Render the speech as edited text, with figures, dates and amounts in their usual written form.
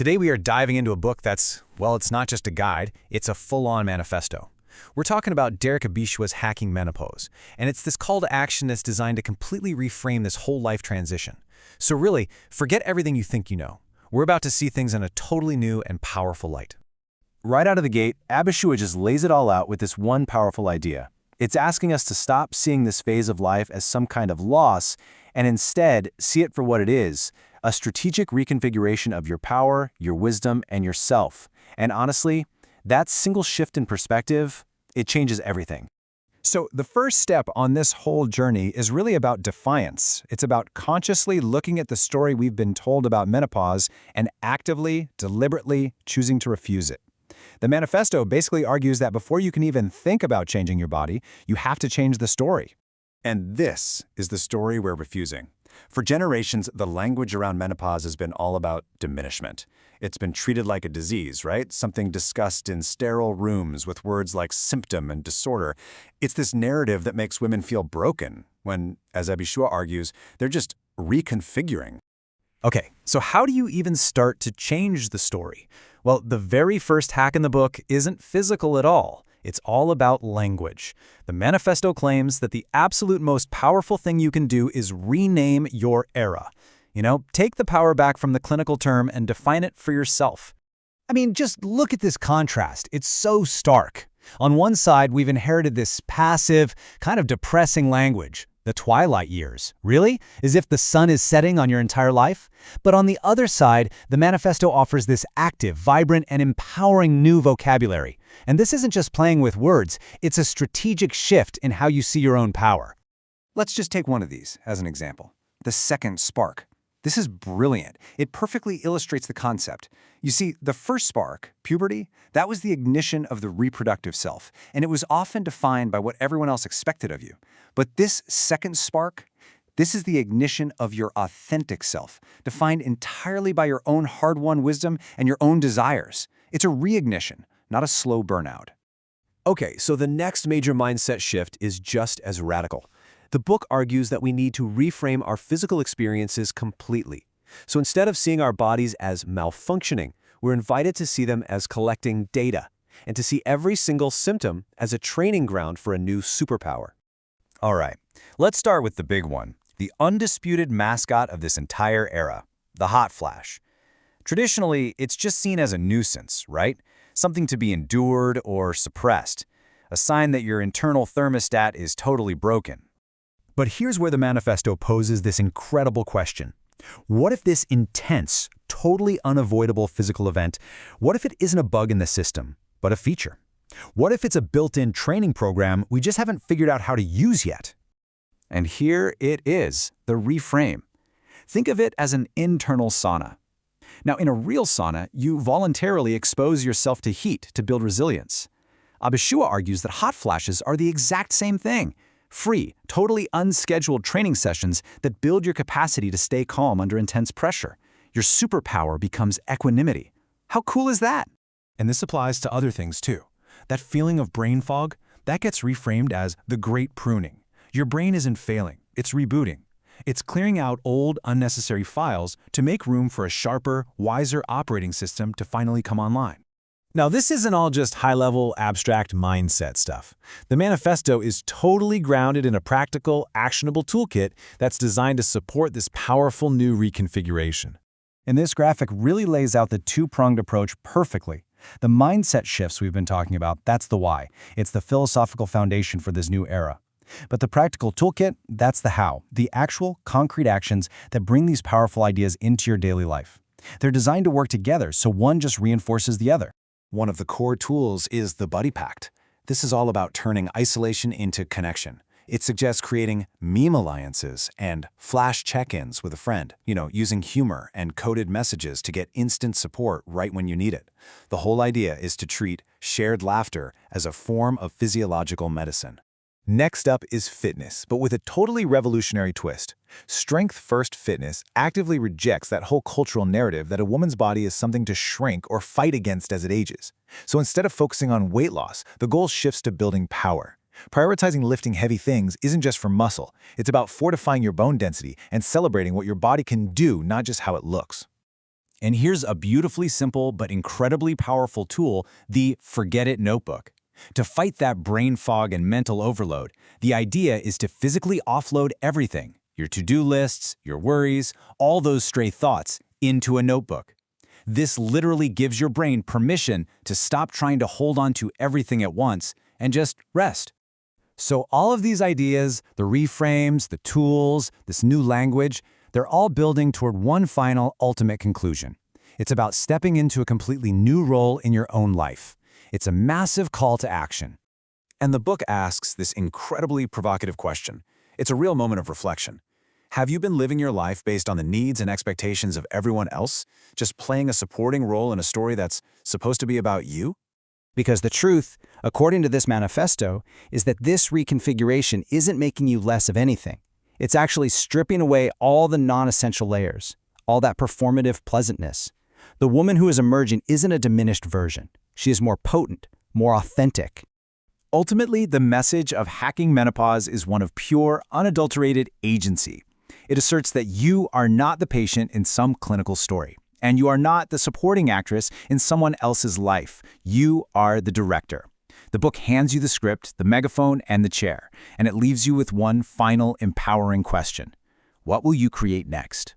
Today we are diving into a book that's, well, it's not just a guide, it's a full-on manifesto. We're talking about Derek Abishua's Hacking Menopause, and it's this call to action that's designed to completely reframe this whole life transition. So really, forget everything you think you know. We're about to see things in a totally new and powerful light. Right out of the gate, Abishua just lays it all out with this one powerful idea. It's asking us to stop seeing this phase of life as some kind of loss and instead see it for what it is, a strategic reconfiguration of your power, your wisdom, and yourself. And honestly, that single shift in perspective, it changes everything. So the first step on this whole journey is really about defiance. It's about consciously looking at the story we've been told about menopause and actively, deliberately choosing to refuse it. The manifesto basically argues that before you can even think about changing your body, you have to change the story. And this is the story we're refusing. For generations, the language around menopause has been all about diminishment. It's been treated like a disease, right? Something discussed in sterile rooms with words like symptom and disorder. It's this narrative that makes women feel broken when, as Abishua argues, they're just reconfiguring. Okay, so how do you even start to change the story? Well, the very first hack in the book isn't physical at all. It's all about language. The manifesto claims that the absolute most powerful thing you can do is rename your era. Take the power back from the clinical term and define it for yourself. I mean, just look at this contrast. It's so stark. On one side, we've inherited this passive, kind of depressing language. The twilight years. Really? As if the sun is setting on your entire life? But on the other side, the manifesto offers this active, vibrant, and empowering new vocabulary. And this isn't just playing with words, it's a strategic shift in how you see your own power. Let's just take one of these as an example. The second spark. This is brilliant. It perfectly illustrates the concept. You see, the first spark, puberty, that was the ignition of the reproductive self, and it was often defined by what everyone else expected of you. But this second spark, this is the ignition of your authentic self, defined entirely by your own hard-won wisdom and your own desires. It's a reignition, not a slow burnout. Okay, so the next major mindset shift is just as radical. The book argues that we need to reframe our physical experiences completely. So instead of seeing our bodies as malfunctioning, we're invited to see them as collecting data and to see every single symptom as a training ground for a new superpower. All right, let's start with the big one, the undisputed mascot of this entire era, the hot flash. Traditionally, it's just seen as a nuisance, right? Something to be endured or suppressed, a sign that your internal thermostat is totally broken. But here's where the manifesto poses this incredible question. What if this intense, totally unavoidable physical event, what if it isn't a bug in the system, but a feature? What if it's a built-in training program we just haven't figured out how to use yet? And here it is, the reframe. Think of it as an internal sauna. Now, in a real sauna, you voluntarily expose yourself to heat to build resilience. Abishua argues that hot flashes are the exact same thing. Free, totally unscheduled training sessions that build your capacity to stay calm under intense pressure. Your superpower becomes equanimity. How cool is that? And this applies to other things too. That feeling of brain fog, that gets reframed as the great pruning. Your brain isn't failing, it's rebooting. It's clearing out old, unnecessary files to make room for a sharper, wiser operating system to finally come online. Now, this isn't all just high-level, abstract mindset stuff. The manifesto is totally grounded in a practical, actionable toolkit that's designed to support this powerful new reconfiguration. And this graphic really lays out the two-pronged approach perfectly. The mindset shifts we've been talking about, that's the why. It's the philosophical foundation for this new era. But the practical toolkit, that's the how, the actual, concrete actions that bring these powerful ideas into your daily life. They're designed to work together, so one just reinforces the other. One of the core tools is the Buddy Pact. This is all about turning isolation into connection. It suggests creating meme alliances and flash check-ins with a friend, using humor and coded messages to get instant support right when you need it. The whole idea is to treat shared laughter as a form of physiological medicine. Next up is fitness, but with a totally revolutionary twist. Strength First Fitness actively rejects that whole cultural narrative that a woman's body is something to shrink or fight against as it ages. So instead of focusing on weight loss, the goal shifts to building power. Prioritizing lifting heavy things isn't just for muscle. It's about fortifying your bone density and celebrating what your body can do, not just how it looks. And here's a beautifully simple but incredibly powerful tool, the Forget It Notebook. To fight that brain fog and mental overload, the idea is to physically offload everything, your to-do lists, your worries, all those stray thoughts, into a notebook. This literally gives your brain permission to stop trying to hold on to everything at once and just rest. So all of these ideas, the reframes, the tools, this new language, they're all building toward one final, ultimate conclusion. It's about stepping into a completely new role in your own life. It's a massive call to action. And the book asks this incredibly provocative question. It's a real moment of reflection. Have you been living your life based on the needs and expectations of everyone else, just playing a supporting role in a story that's supposed to be about you? Because the truth, according to this manifesto, is that this reconfiguration isn't making you less of anything. It's actually stripping away all the non-essential layers, all that performative pleasantness. The woman who is emerging isn't a diminished version. She is more potent, more authentic. Ultimately, the message of Hacking Menopause is one of pure, unadulterated agency. It asserts that you are not the patient in some clinical story, and you are not the supporting actress in someone else's life. You are the director. The book hands you the script, the megaphone, and the chair, and it leaves you with one final, empowering question. What will you create next?